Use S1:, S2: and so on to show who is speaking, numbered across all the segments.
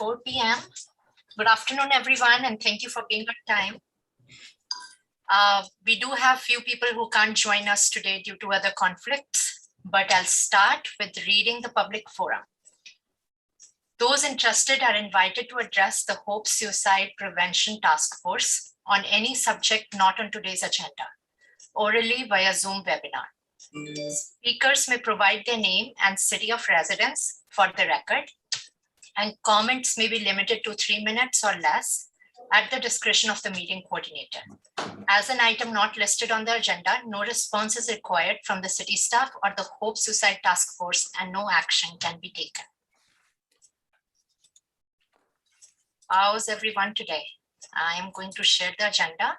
S1: 4 p.m. Good afternoon, everyone, and thank you for being on time. We do have few people who can't join us today due to other conflicts, but I'll start with reading the public forum. Those interested are invited to address the Hope Suicide Prevention Task Force on any subject not on today's agenda, orally via Zoom webinar. Speakers may provide their name and city of residence for the record, and comments may be limited to 3 minutes or less at the discretion of the meeting coordinator. As an item not listed on the agenda, no response is required from the city staff or the Hope Suicide Task Force, and no action can be taken. How's everyone today? I am going to share the agenda.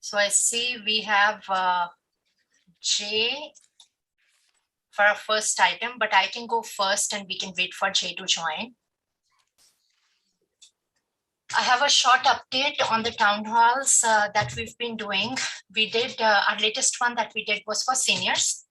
S1: So I see we have Jay for our first item, but I can go first and we can wait for Jay to join. I have a short update on the town halls that we've been doing. We did, our latest one that we did was for seniors.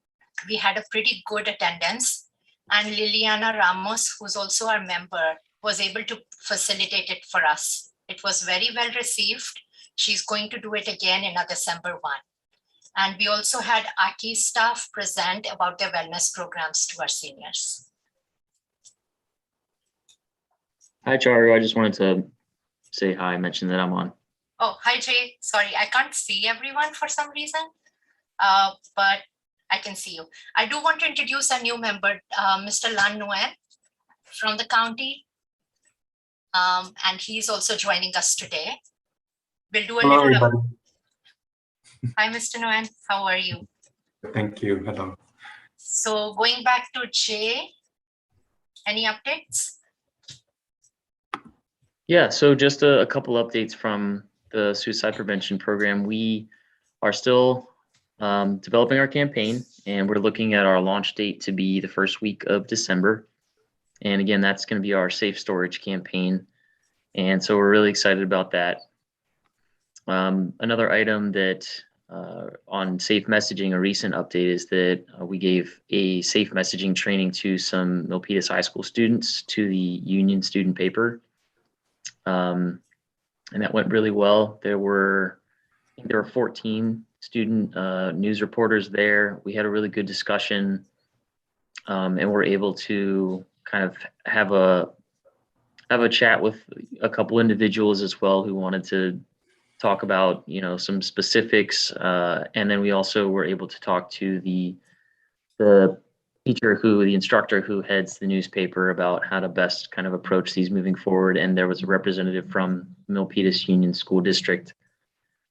S1: We had a pretty good attendance, and Liliana Ramos, who's also our member, was able to facilitate it for us. It was very well received. She's going to do it again in December 1. And we also had Aki staff present about their wellness programs to our seniors.
S2: Hi, Charu. I just wanted to say hi, mention that I'm on.
S1: Oh, hi, Jay. Sorry, I can't see everyone for some reason, but I can see you. I do want to introduce a new member, Mr. Lan Nguyen from the county. And he's also joining us today. We'll do a
S3: Hello,
S1: little.
S3: everybody.
S1: Hi, Mr. Nguyen. How are you?
S3: Thank you. Hello.
S1: So going back to Jay, any updates?
S2: Yeah, so just a couple updates from the suicide prevention program. We are still developing our campaign, and we're looking at our launch date to be the first week of December. And again, that's going to be our safe storage campaign. And so we're really excited about that. Another item that on safe messaging, a recent update is that we gave a safe messaging training to some Milpitas High School students to the union student paper. And that went really well. There were 14 student news reporters there. We had a really good discussion, and we're able to kind of have a chat with a couple individuals as well who wanted to talk about, you know, some specifics, and then we also were able to talk to the instructor who heads the newspaper about how to best kind of approach these moving forward. And there was a representative from Milpitas Union School District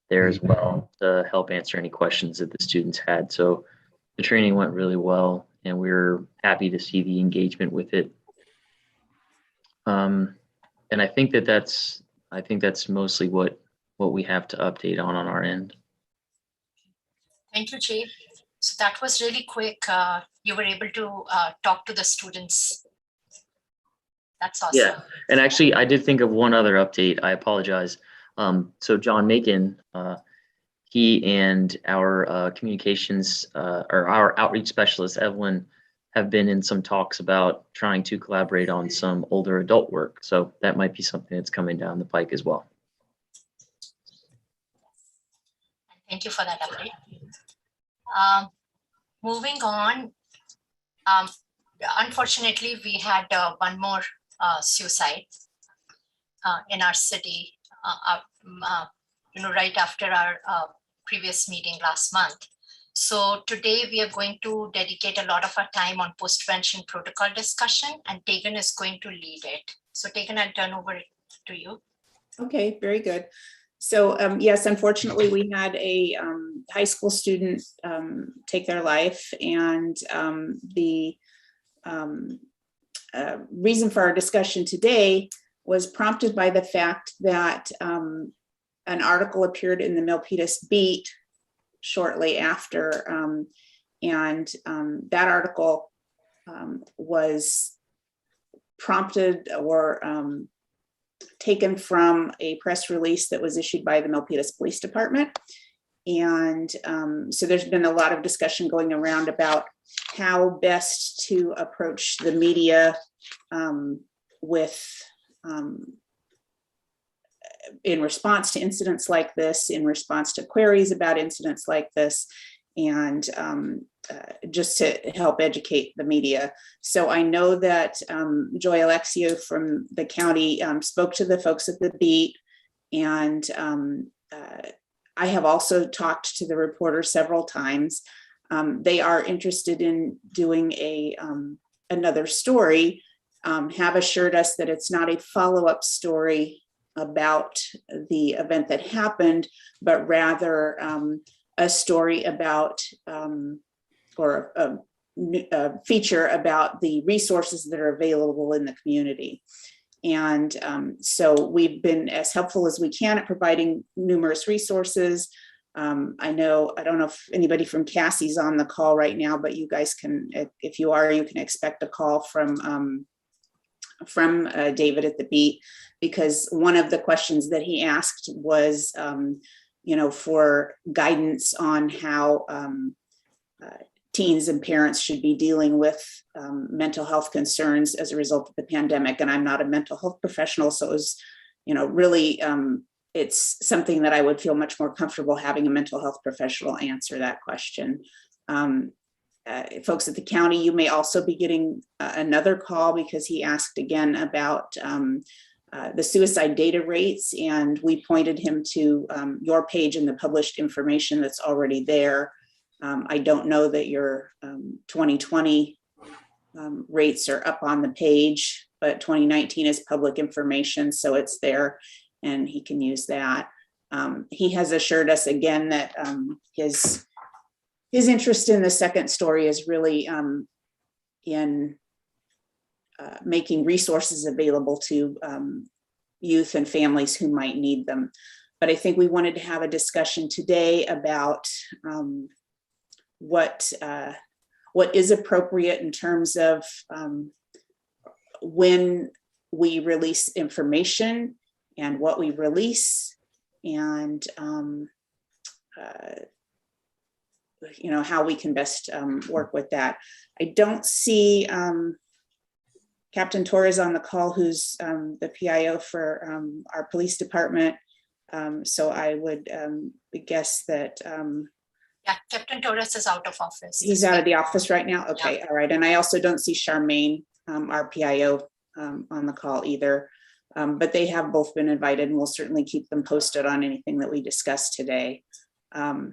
S2: there as well to help answer any questions that the students had. So the training went really well, and we were happy to see the engagement with it. And I think that's mostly what we have to update on our end.
S1: Thank you, Jay. So that was really quick. You were able to talk to the students. That's awesome.
S2: Yeah, and actually I did think of one other update. I apologize. So John Macon, he and our communications or our outreach specialist, Evelyn, have been in some talks about trying to collaborate on some older adult work. So that might be something that's coming down the pike as well.
S1: Thank you for that update. Moving on, unfortunately, we had one more suicide in our city, right after our previous meeting last month. So today we are going to dedicate a lot of our time on Postvention Protocol discussion, and Tegan is going to lead it. So Tegan, I'll turn over to you.
S4: Okay, very good. So yes, unfortunately, we had a high school student take their life, and the reason for our discussion today was prompted by the fact that an article appeared in the Milpitas Beat shortly after, and that article was prompted or taken from a press release that was issued by the Milpitas Police Department. And so there's been a lot of discussion going around about how best to approach the media in response to incidents like this, in response to queries about incidents like this, and just to help educate the media. So I know that Joy Alexio from the county spoke to the folks at the beat, and I have also talked to the reporter several times. They are interested in doing another story, have assured us that it's not a follow-up story about the event that happened, but rather a story about or a feature about the resources that are available in the community. And so we've been as helpful as we can at providing numerous resources. I don't know if anybody from Cassie's on the call right now, but you guys can, if you are, you can expect a call from David at the beat, because one of the questions that he asked was, for guidance on how teens and parents should be dealing with mental health concerns as a result of the pandemic. And I'm not a mental health professional, so it was, really, it's something that I would feel much more comfortable having a mental health professional answer that question. Folks at the county, you may also be getting another call, because he asked again about the suicide data rates, and we pointed him to your page and the published information that's already there. I don't know that your 2020 rates are up on the page, but 2019 is public information, so it's there and he can use that. He has assured us again that his interest in the second story is really in making resources available to youth and families who might need them. But I think we wanted to have a discussion today about what is appropriate in terms of when we release information and what we release, and how we can best work with that. I don't see Captain Torres on the call, who's the PIO for our police department. So I would guess that
S1: yeah, Captain Torres is out of office.
S4: He's out of the office right now? Okay, yeah. All right. And I also don't see Charmaine, our PIO, on the call either. But they have both been invited, and we'll certainly keep them posted on anything that we discuss today. I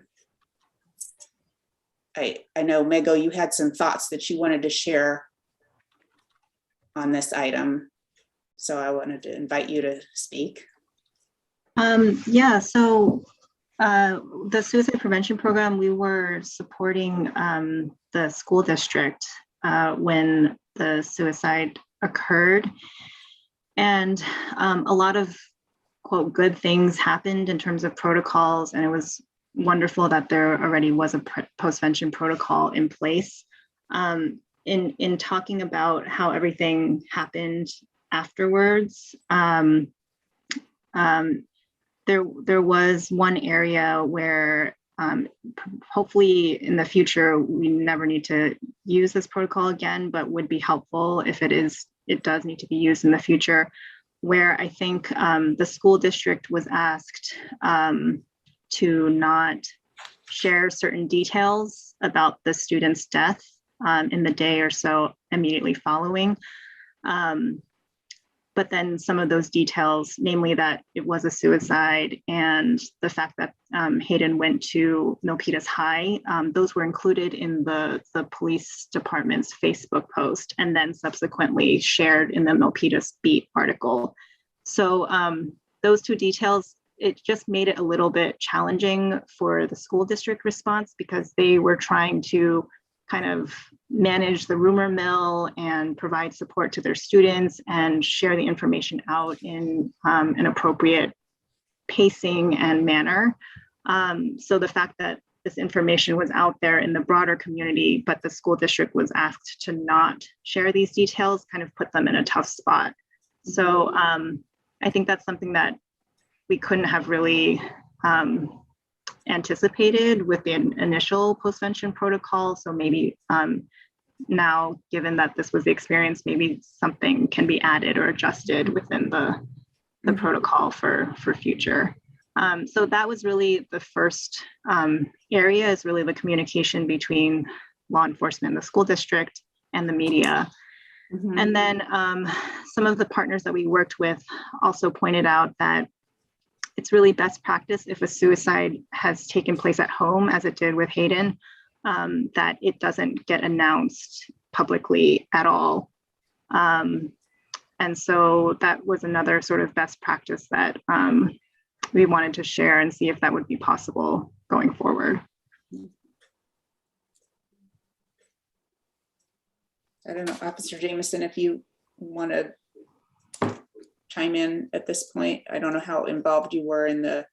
S4: know, Mego, you had some thoughts that you wanted to share on this item, so I wanted to invite you to speak.
S5: Yeah, so the suicide prevention program, we were supporting the school district when the suicide occurred, and a lot of, quote, good things happened in terms of protocols, and it was wonderful that there already was a postvention protocol in place. In talking about how everything happened afterwards, there was one area where hopefully in the future we never need to use this protocol again, but would be helpful if it does need to be used in the future, where I think the school district was asked to not share certain details about the student's death in the day or so immediately following. But then some of those details, namely that it was a suicide and the fact that Hayden went to Milpitas High, those were included in the police department's Facebook post and then subsequently shared in the Milpitas Beat article. So those two details, it just made it a little bit challenging for the school district response, because they were trying to kind of manage the rumor mill and provide support to their students and share the information out in an appropriate pacing and manner. So the fact that this information was out there in the broader community, but the school district was asked to not share these details, kind of put them in a tough spot. So I think that's something that we couldn't have really anticipated with the initial postvention protocol. So maybe now, given that this was the experience, maybe something can be added or adjusted within the protocol for future. So that was really the first area, is really the communication between law enforcement, the school district, and the media. And then some of the partners that we worked with also pointed out that it's really best practice if a suicide has taken place at home, as it did with Hayden, that it doesn't get announced publicly at all. And so that was another sort of best practice that we wanted to share and see if that would be possible going forward.
S4: I don't know, Officer Jameson, if you want to chime in at this point. I don't know how involved you were in the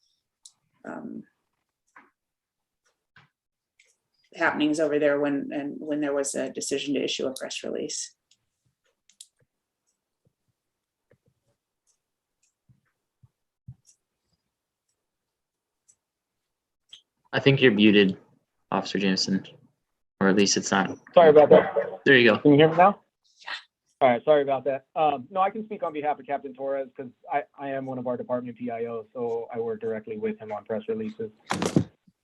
S4: happenings over there when there was a decision to issue a press release.
S2: I think you're muted, Officer Jameson, or at least it's not.
S6: Sorry about that.
S2: There you go.
S6: Can you hear me now? All right, sorry about that. No, I can speak on behalf of Captain Torres because I am one of our department PIOs, so I work directly with him on press releases.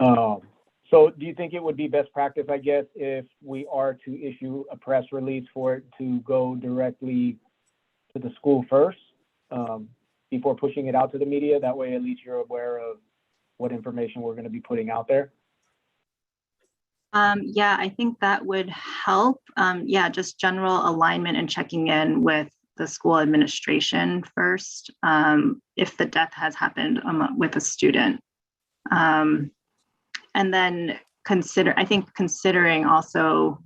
S6: So do you think it would be best practice, I guess, if we are to issue a press release for it to go directly to the school first before pushing it out to the media? That way, at least you're aware of what information we're going to be putting out there.
S5: Yeah, I think that would help. Yeah, just general alignment and checking in with the school administration first, if the death has happened with a student. And then considering also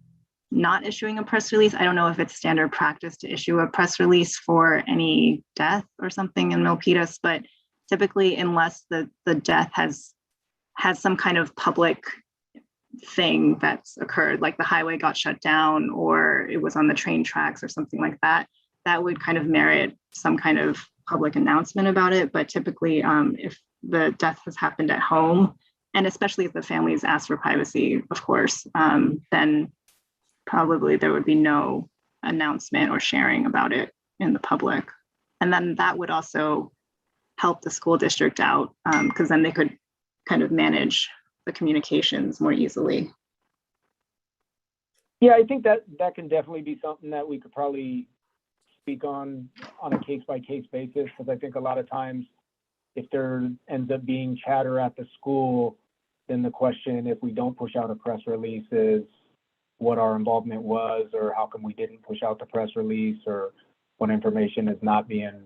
S5: not issuing a press release. I don't know if it's standard practice to issue a press release for any death or something in Milpitas, but typically, unless the death has some kind of public thing that's occurred, like the highway got shut down or it was on the train tracks or something like that, that would kind of merit some kind of public announcement about it. But typically, if the death has happened at home, and especially if the families ask for privacy, of course, then probably there would be no announcement or sharing about it in the public. And then that would also help the school district out, because then they could kind of manage the communications more easily.
S6: Yeah, I think that can definitely be something that we could probably speak on a case-by-case basis, because I think a lot of times if there ends up being chatter at the school, then the question, if we don't push out a press release, is what our involvement was, or how come we didn't push out the press release, or what information is not being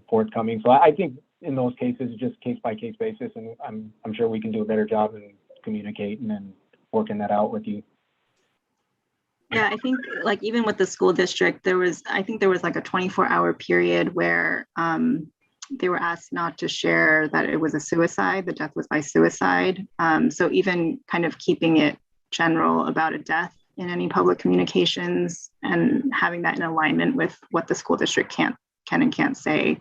S6: forthcoming. So I think in those cases, just case-by-case basis, and I'm sure we can do a better job in communicating and working that out with you.
S5: Yeah, I think like even with the school district, there was like a 24-hour period where they were asked not to share that it was a suicide, the death was by suicide. So even kind of keeping it general about a death in any public communications and having that in alignment with what the school district can and can't say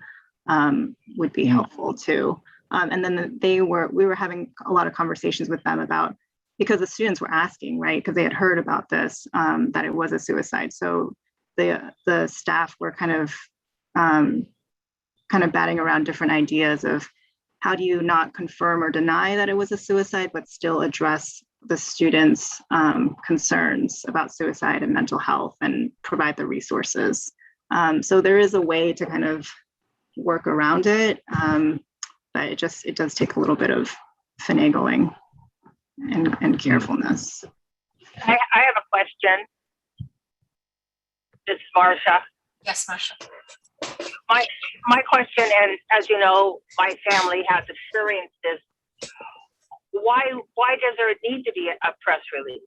S5: would be helpful too. And then we were having a lot of conversations with them about, because the students were asking, right, because they had heard about this, that it was a suicide. So the staff were kind of batting around different ideas of how do you not confirm or deny that it was a suicide, but still address the students' concerns about suicide and mental health and provide the resources. So there is a way to kind of work around it, but it does take a little bit of finagling and carefulness.
S7: I have a question. This is Marsha.
S1: Yes, Marsha.
S7: My question, and as you know, my family has experienced this. Why does there need to be a press release?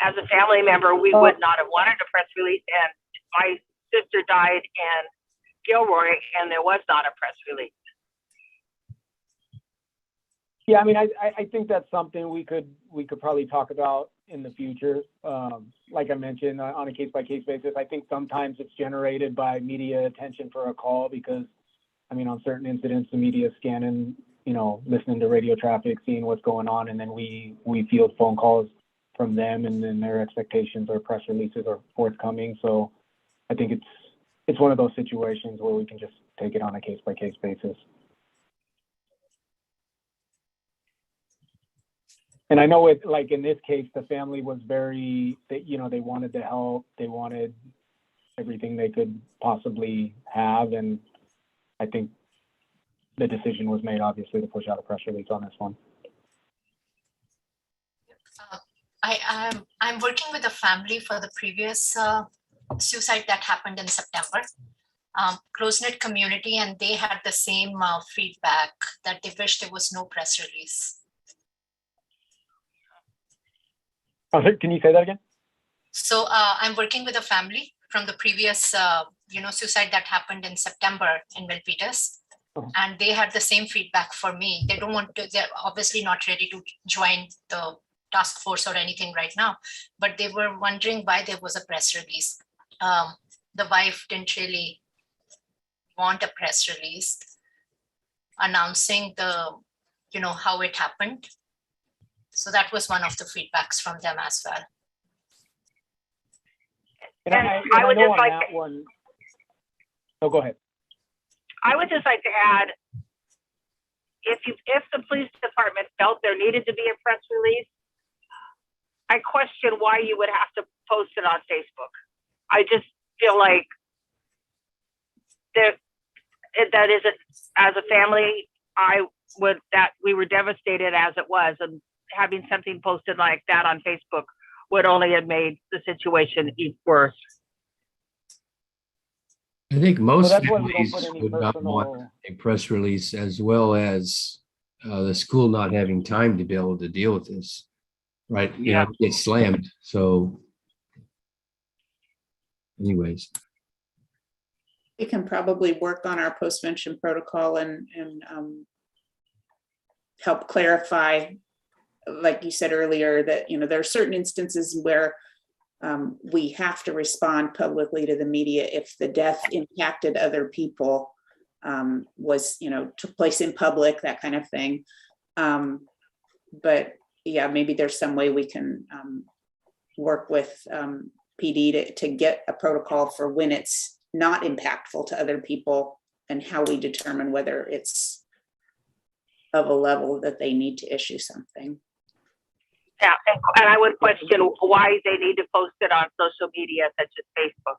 S7: As a family member, we would not have wanted a press release, and my sister died in Gilroy, and there was not a press release.
S6: Yeah, I mean, I think that's something we could probably talk about in the future. Like I mentioned, on a case-by-case basis, I think sometimes it's generated by media attention for a call because, I mean, on certain incidents, the media is scanning, listening to radio traffic, seeing what's going on, and then we field phone calls from them, and then their expectations or press releases are forthcoming. So I think it's one of those situations where we can just take it on a case-by-case basis. And I know it, like in this case, the family was they wanted to help, they wanted everything they could possibly have, and I think the decision was made, obviously, to push out a press release on this one.
S1: I'm working with a family for the previous suicide that happened in September. Close-knit community, and they had the same feedback that they wish there was no press release.
S6: Can you say that again?
S1: So I'm working with a family from the previous, suicide that happened in September in Milpitas. And they had the same feedback for me. They don't want to, they're obviously not ready to join the task force or anything right now, but they were wondering why there was a press release. The wife didn't really want a press release announcing how it happened. So that was one of the feedbacks from them as well.
S6: And I would just like that one. Oh, go ahead.
S7: I would just like to add, if the police department felt there needed to be a press release, I question why you would have to post it on Facebook. I just feel like that isn't, as a family, we were devastated as it was, and having something posted like that on Facebook would only have made the situation even worse.
S8: I think most
S6: that's why we don't
S8: families
S6: put any
S8: would not
S6: personal-
S8: want a press release, as well as the school not having time to be able to deal with this, right? Get slammed. So anyways.
S4: We can probably work on our postvention protocol and help clarify, like you said earlier, that, there are certain instances where we have to respond publicly to the media if the death impacted other people, took place in public, that kind of thing. But yeah, maybe there's some way we can work with PD to get a protocol for when it's not impactful to other people, and how we determine whether it's of a level that they need to issue something.
S7: Yeah, and I would question why they need to post it on social media such as Facebook.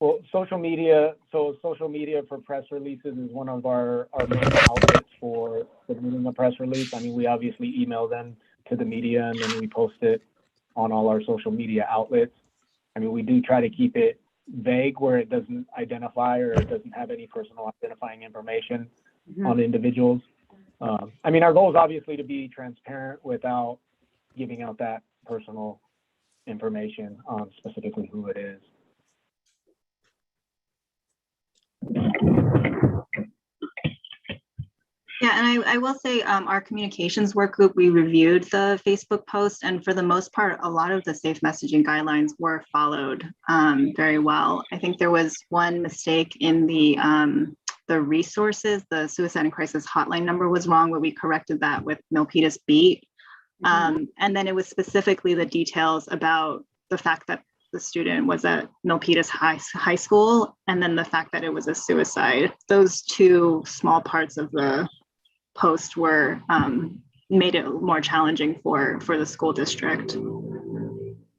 S6: Well, social media for press releases is one of our main outlets for submitting a press release. I mean, we obviously email them to the media, and then we post it on all our social media outlets. I mean, we do try to keep it vague where it doesn't identify or it doesn't have any personal identifying information on individuals. I mean, our goal is obviously to be transparent without giving out that personal information on specifically who it is.
S5: Yeah, and I will say our communications work group, we reviewed the Facebook post, and for the most part, a lot of the safe messaging guidelines were followed very well. I think there was one mistake in the resources. The suicide and crisis hotline number was wrong, but we corrected that with Milpitas Beat. And then it was specifically the details about the fact that the student was at Milpitas High School, and then the fact that it was a suicide. Those two small parts of the post were made it more challenging for the school district.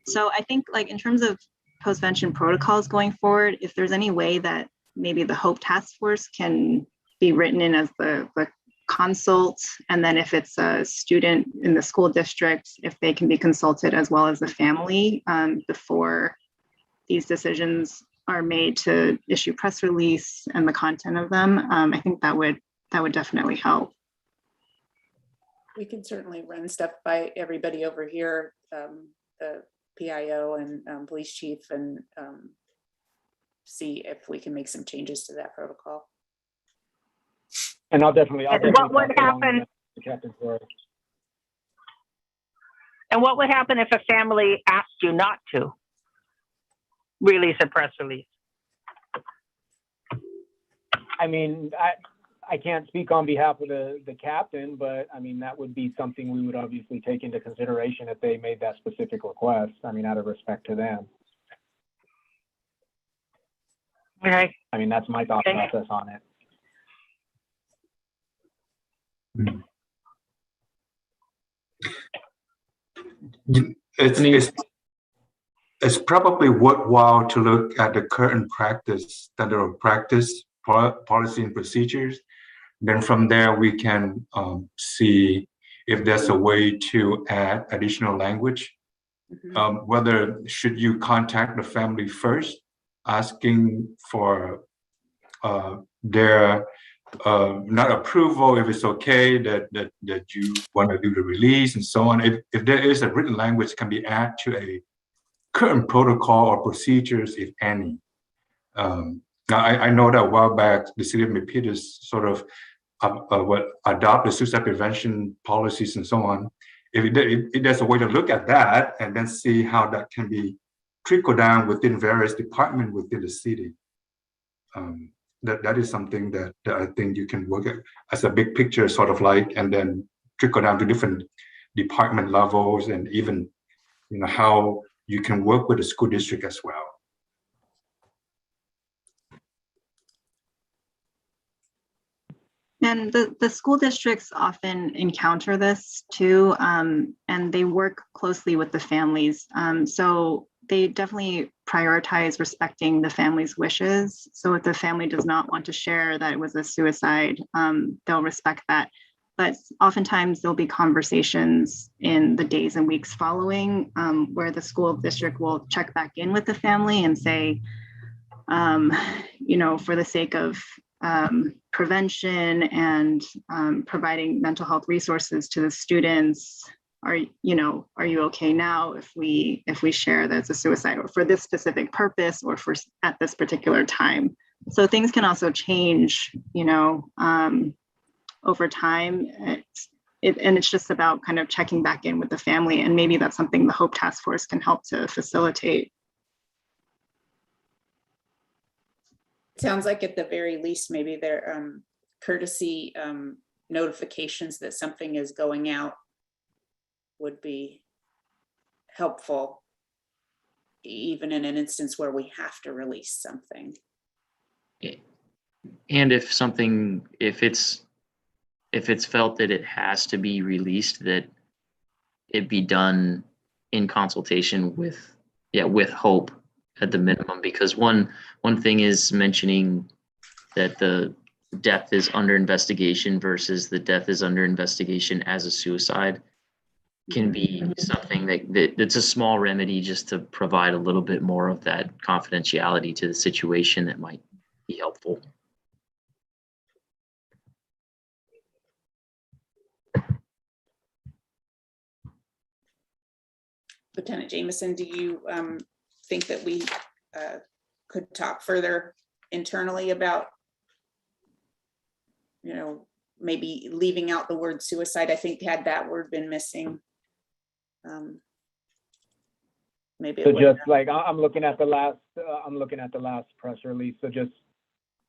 S5: So I think, like, in terms of postvention protocols going forward, if there's any way that maybe the HOPE task force can be written in as the consult, and then if it's a student in the school district, if they can be consulted as well as the family before these decisions are made to issue press release and the content of them, I think that would definitely help.
S4: We can certainly run stuff by everybody over here, the PIO and police chief, and see if we can make some changes to that protocol.
S6: And I'll definitely.
S7: What would happen? And what would happen if a family asked you not to release a press release?
S6: I mean, I can't speak on behalf of the captain, but I mean, that would be something we would obviously take into consideration if they made that specific request. I mean, out of respect to them.
S7: Okay.
S6: I mean, that's my thought
S7: Okay.
S6: process on it.
S3: It's probably worthwhile to look at the current practice, standard of practice, policy and procedures. Then from there, we can see if there's a way to add additional language. Whether should you contact the family first, asking for their not approval, if it's okay that you want to do the release and so on. If there is a written language can be added to a current protocol or procedures, if any. Now, I know that a while back, the city of Milpitas sort of adopted suicide prevention policies and so on. If there's a way to look at that and then see how that can be trickled down within various departments within the city. That is something that I think you can work at as a big picture, sort of like, and then trickle down to different department levels, and even, you know, how you can work with the school district as well.
S5: And the school districts often encounter this too, and they work closely with the families. So they definitely prioritize respecting the family's wishes. So if the family does not want to share that it was a suicide, they'll respect that. But oftentimes there'll be conversations in the days and weeks following where the school district will check back in with the family and say, you know, for the sake of prevention and providing mental health resources to the students, are you okay now if we share that it's a suicide, or for this specific purpose, or for at this particular time? So things can also change, you know, over time. And it's just about kind of checking back in with the family, and maybe that's something the Hope Task Force can help to facilitate.
S4: Sounds like at the very least, maybe there courtesy notifications that something is going out would be helpful, even in an instance where we have to release something.
S2: And if it's felt that it has to be released, that it be done in consultation with Hope at the minimum, because one thing is mentioning that the death is under investigation versus the death is under investigation as a suicide can be something that's a small remedy just to provide a little bit more of that confidentiality to the situation that might be helpful.
S4: Lieutenant Jameson, do you think that we could talk further internally about, you know, maybe leaving out the word suicide? I think had that word been missing, maybe.
S6: So just like I'm looking at the last press release. So just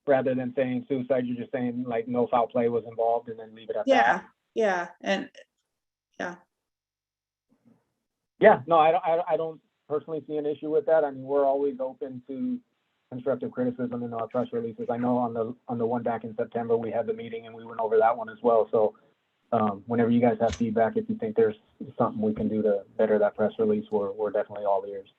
S6: rather than saying suicide, you're just saying like no foul play was involved, and then leave it at that. Yeah, no, I don't personally see an issue with that. I mean, we're always open to constructive criticism in our press releases. I know on the one back in September, we had the meeting and we went over that one as well. So whenever you guys have feedback, if you think there's something we can do to better that press release, we're definitely all ears.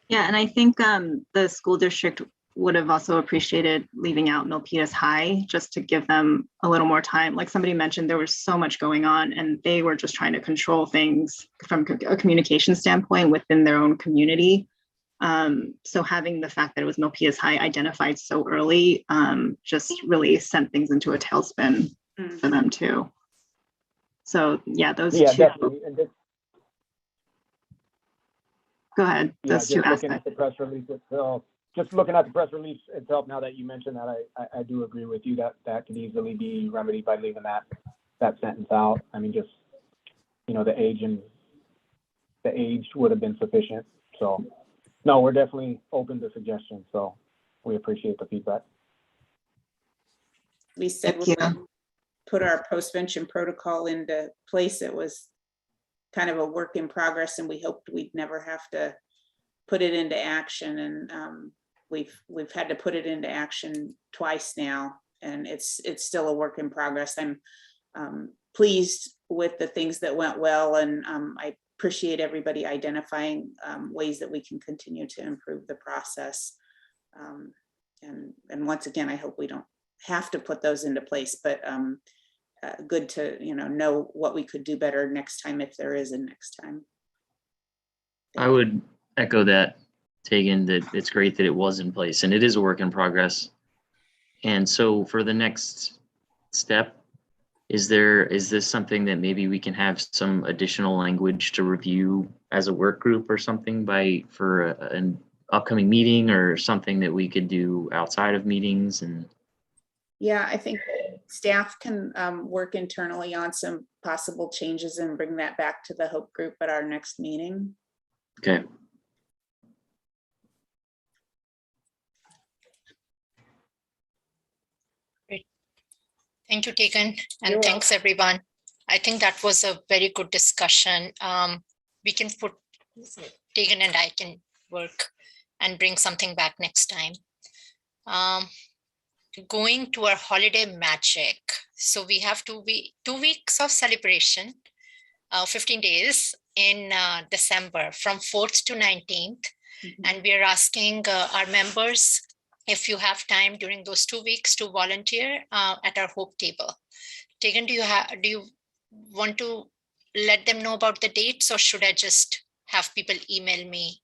S5: Yeah, and I think the school district would have also appreciated leaving out Milpitas High, just to give them a little more time. Like somebody mentioned, there was so much going on and they were just trying to control things from a communication standpoint within their own community. So having the fact that it was Milpitas High identified so early just really sent things into a tailspin for them too. So yeah, those two.
S6: Definitely. And
S5: go ahead. Those two aspects.
S6: At the press release itself. Just looking at the press release itself, now that you mentioned that, I do agree with you that could easily be remedied by leaving that sentence out. I mean, just, you know, the age would have been sufficient. So no, we're definitely open to suggestions. So we appreciate the feedback.
S4: we said
S5: Thank
S4: we're
S5: you.
S4: gonna put our postvention protocol into place. It was kind of a work in progress, and we hoped we'd never have to put it into action. And we've had to put it into action twice now, and it's still a work in progress. I'm pleased with the things that went well, and I appreciate everybody identifying ways that we can continue to improve the process. And once again, I hope we don't have to put those into place, but good to know what we could do better next time, if there is a next time.
S2: I would echo that, Tegan, that it's great that it was in place, and it is a work in progress. And so for the next step, is this something that maybe we can have some additional language to review as a work group or something for an upcoming meeting, or something that we could do outside of meetings? And
S4: yeah, I think staff can work internally on some possible changes and bring that back to the Hope group at our next meeting.
S2: okay.
S1: Thank you, Tegan, and
S4: You're
S1: thanks everyone. I think that was a very good discussion. We can put, Tegan and I can work and bring something back next time. Going to our holiday magic. So we have 2 weeks of celebration, 15 days in December from 4th to 19th. And we are asking our members, if you have time during those 2 weeks, to volunteer at our Hope table. Tegan, do you want to let them know about the dates, or should I just have people email me?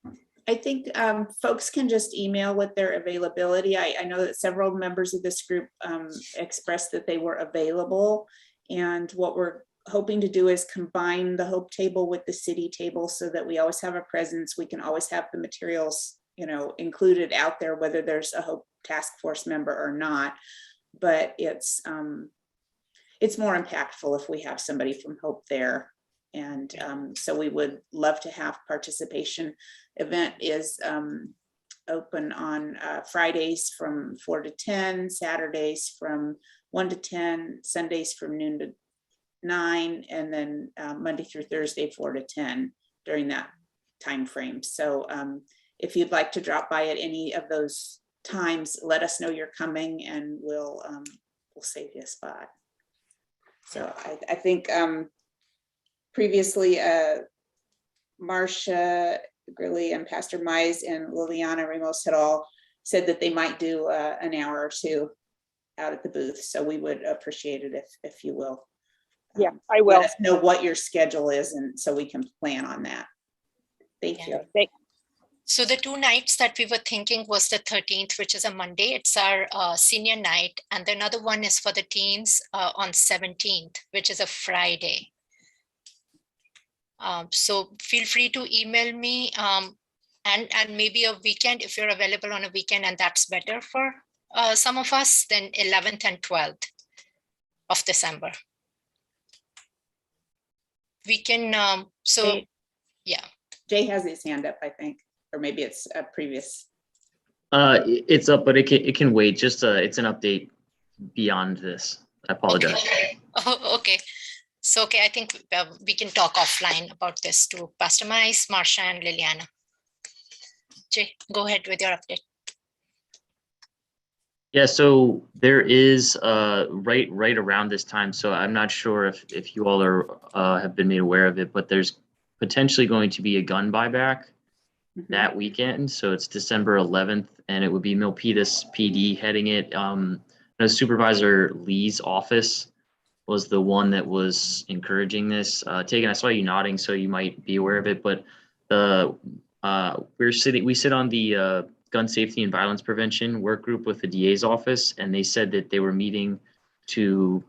S4: I think folks can just email with their availability. I know that several members of this group expressed that they were available. And what we're hoping to do is combine the Hope table with the city table, so that we always have a presence. We can always have the materials included out there, whether there's a Hope task force member or not. But it's more impactful if we have somebody from Hope there. And so we would love to have participation. Event is open on Fridays from 4 to 10, Saturdays from 1 to 10, Sundays from noon to 9, and then Monday through Thursday 4 to 10 during that time frame. So if you'd like to drop by at any of those times, let us know you're coming, and we'll save you a spot. So I think previously Marcia Grilly and Pastor Mize and Liliana Ramos had all said that they might do an hour or two out at the booth. So we would appreciate it if you will.
S7: Yeah, I will.
S4: Let us know what your schedule is, and so we can plan on that. Thank you.
S1: So the 2 nights that we were thinking was the 13th, which is a Monday. It's our senior night. And the another one is for the teens on 17th, which is a Friday. So feel free to email me and maybe a weekend, if you're available on a weekend, and that's better for some of us, then 11th and 12th of December. We can, yeah.
S4: Jay has his hand up, I think, or maybe it's a previous.
S2: It's up, but it can wait. Just it's an update beyond this. I apologize.
S1: Okay. Oh, okay. So, okay, I think we can talk offline about this to Pastor Mize, Marcia, and Liliana. Jay, go ahead with your update.
S2: Yeah, so there is right around this time. So I'm not sure if you all are have been made aware of it, but there's potentially going to be a gun buyback that weekend. So it's December 11th, and it would be Milpitas PD heading it. Supervisor Lee's office was the one that was encouraging this. Tegan, I saw you nodding, so you might be aware of it. But we sit on the gun safety and violence prevention work group with the DA's office, and they said that they were meeting to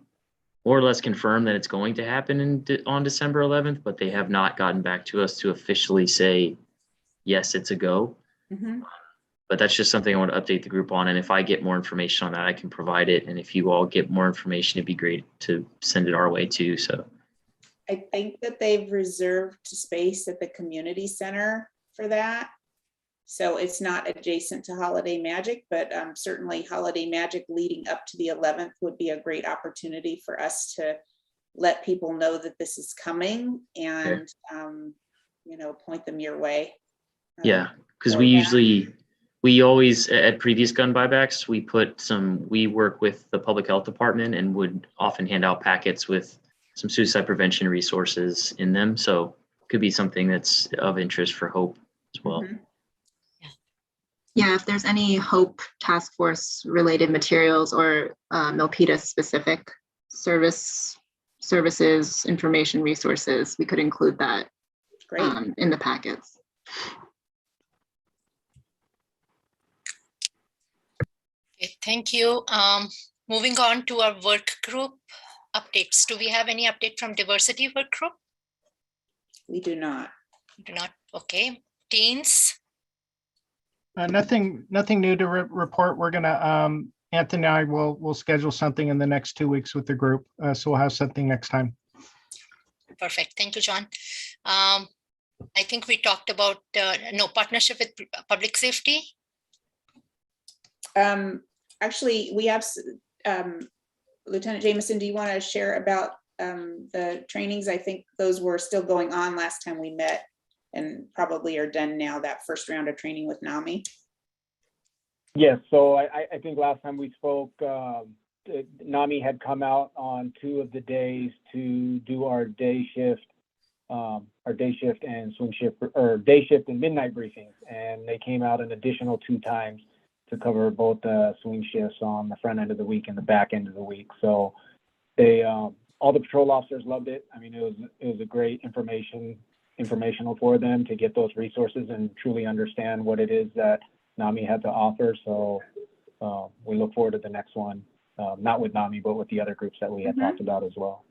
S2: more or less confirm that it's going to happen on December 11th, but they have not gotten back to us to officially say, yes, it's a go. But that's just something I want to update the group on. And if I get more information on that, I can provide it. And if you all get more information, it'd be great to send it our way too. So
S4: I think that they've reserved space at the community center for that. So it's not adjacent to Holiday Magic, but certainly Holiday Magic leading up to the 11th would be a great opportunity for us to let people know that this is coming and, you know, point them your way.
S2: Yeah, because
S4: or
S2: we always, at previous gun buybacks, we work with the public health department and would often hand out packets with some suicide prevention resources in them. So it could be something that's of interest for Hope as well.
S4: Mhm.
S5: Yeah, if there's any HOPE task force related materials or Milpitas specific services, information resources, we could include that
S4: Great.
S5: in the packets.
S1: Okay, thank you. Moving on to our work group updates. Do we have any update from diversity work group?
S4: We do not.
S1: Do not. Okay. Teens.
S9: Nothing new to report. We're gonna, Anthony and I will schedule something in the next 2 weeks with the group. So we'll have something next time.
S1: Perfect. Thank you, John. I think we talked about no partnership with public safety.
S4: Actually, we have Lieutenant Jameson, do you want to share about the trainings? I think those were still going on last time we met and probably are done now, that first round of training with NAMI.
S6: Yes, so I think last time we spoke, NAMI had come out on 2 of the days to do our day shift and swing shift, or day shift and midnight briefings. And they came out an additional 2 times to cover both the swing shifts on the front end of the week and the back end of the week. So they, all the patrol officers loved it. I mean, it was a great informational for them to get those resources and truly understand what it is that NAMI had to offer. So we look forward to the next one, not with NAMI, but with the other groups that we had talked about as well.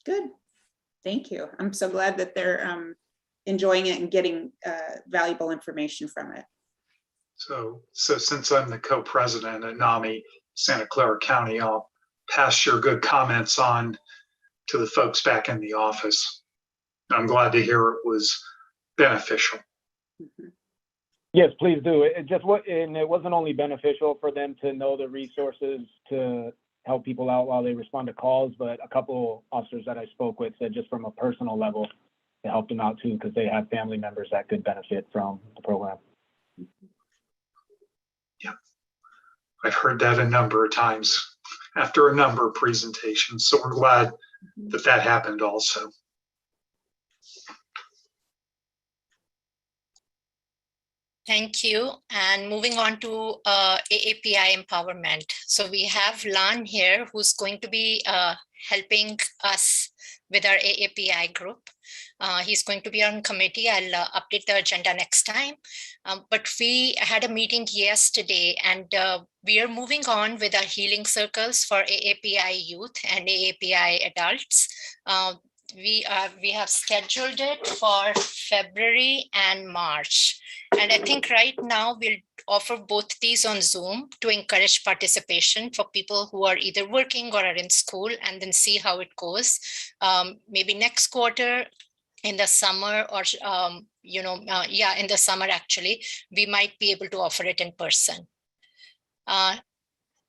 S4: Good. Thank you. I'm so glad that they're enjoying it and getting valuable information from it.
S10: So since I'm the co-president at NAMI Santa Clara County, I'll pass your good comments on to the folks back in the office. I'm glad to hear it was beneficial.
S4: Mm-hmm.
S6: Yes, please do. And it wasn't only beneficial for them to know the resources to help people out while they respond to calls, but a couple officers that I spoke with said just from a personal level, it helped them out too, because they have family members that could benefit from the program.
S10: Yeah, I've heard that a number of times after a number of presentations. So we're glad that that happened also.
S1: Thank you. And moving on to AAPI empowerment. So we have Lan here, who's going to be helping us with our AAPI group. He's going to be on committee. I'll update the agenda next time. But we had a meeting yesterday, and we are moving on with our healing circles for AAPI youth and AAPI adults. We have scheduled it for February and March. And I think right now we'll offer both these on Zoom to encourage participation for people who are either working or are in school, and then see how it goes. Maybe next quarter in the summer, or in the summer actually, we might be able to offer it in person.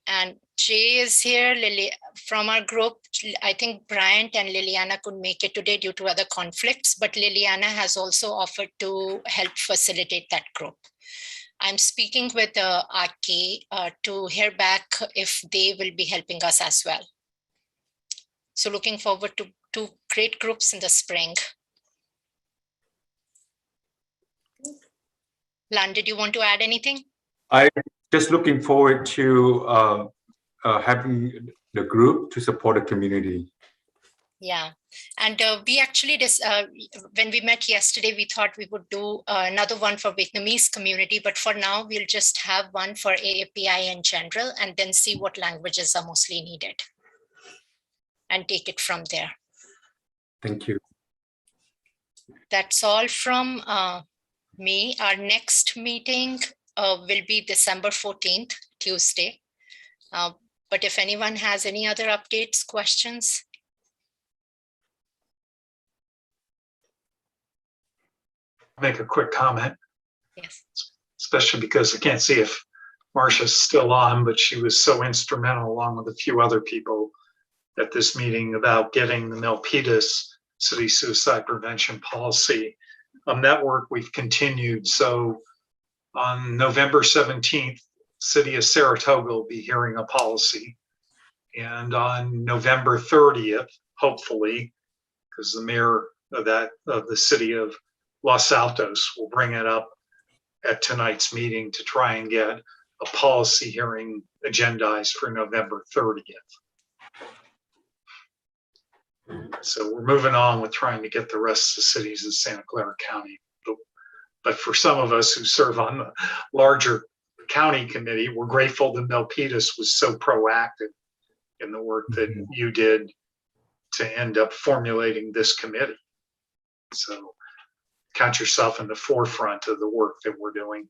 S1: And Jay is here, Lily from our group. I think Bryant and Liliana couldn't make it today due to other conflicts, but Liliana has also offered to help facilitate that group. I'm speaking with RK to hear back if they will be helping us as well. So looking forward to 2 great groups in the spring. Lan, did you want to add anything?
S3: I'm just looking forward to having the group to support the community.
S1: Yeah, and we actually, when we met yesterday, we thought we would do another one for Vietnamese community, but for now, we'll just have one for AAPI in general, and then see what languages are mostly needed and take it from there.
S3: Thank you.
S1: That's all from me. Our next meeting will be December 14th, Tuesday. But if anyone has any other updates, questions?
S10: Make a quick comment.
S1: Yes.
S10: especially because I can't see if Marcia's still on, but she was so instrumental along with a few other people at this meeting about getting the Milpitas city suicide prevention policy. That work we've continued. So on November 17th, City of Saratoga will be hearing a policy. And on November 30th, hopefully, because the mayor of the city of Los Altos will bring it up at tonight's meeting to try and get a policy hearing agendized for November 30th. So we're moving on with trying to get the rest of the cities in Santa Clara County. But for some of us who serve on the larger county committee, we're grateful that Milpitas was so proactive in the work that you did to end up formulating this committee. So count yourself in the forefront of the work that we're doing.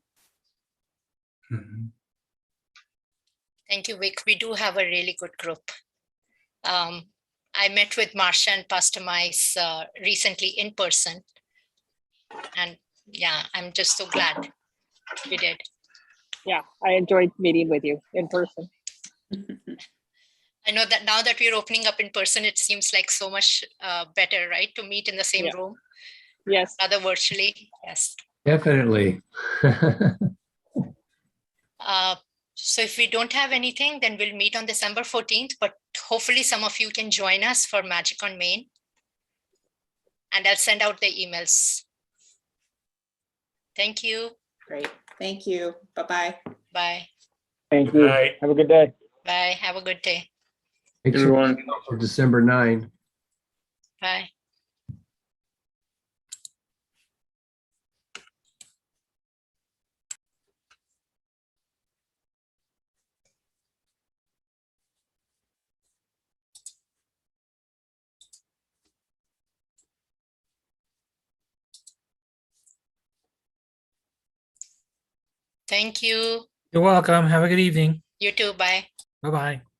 S1: Thank you, Vic. We do have a really good group. I met with Marcia and Pastor Mice recently in person. And yeah, I'm just so glad we did.
S11: Yeah, I enjoyed meeting with you in person.
S1: I know that now that we're opening up in person, it seems like so much better, right? To meet in the same room.
S11: Yes.
S1: Rather virtually. Yes.
S8: Definitely.
S1: So if we don't have anything, then we'll meet on December 14th, but hopefully some of you can join us for Magic on Main. And I'll send out the emails. Thank you.
S4: Great. Thank you. Bye-bye.
S1: Bye.
S6: Thank you.
S10: Right.
S6: Have a good day.
S1: Bye. Have a good day.
S8: Thanks
S2: Everyone.
S8: for December 9.
S1: Bye. Thank you.
S12: You're welcome. Have a good evening.
S1: You too. Bye.
S12: Bye-bye.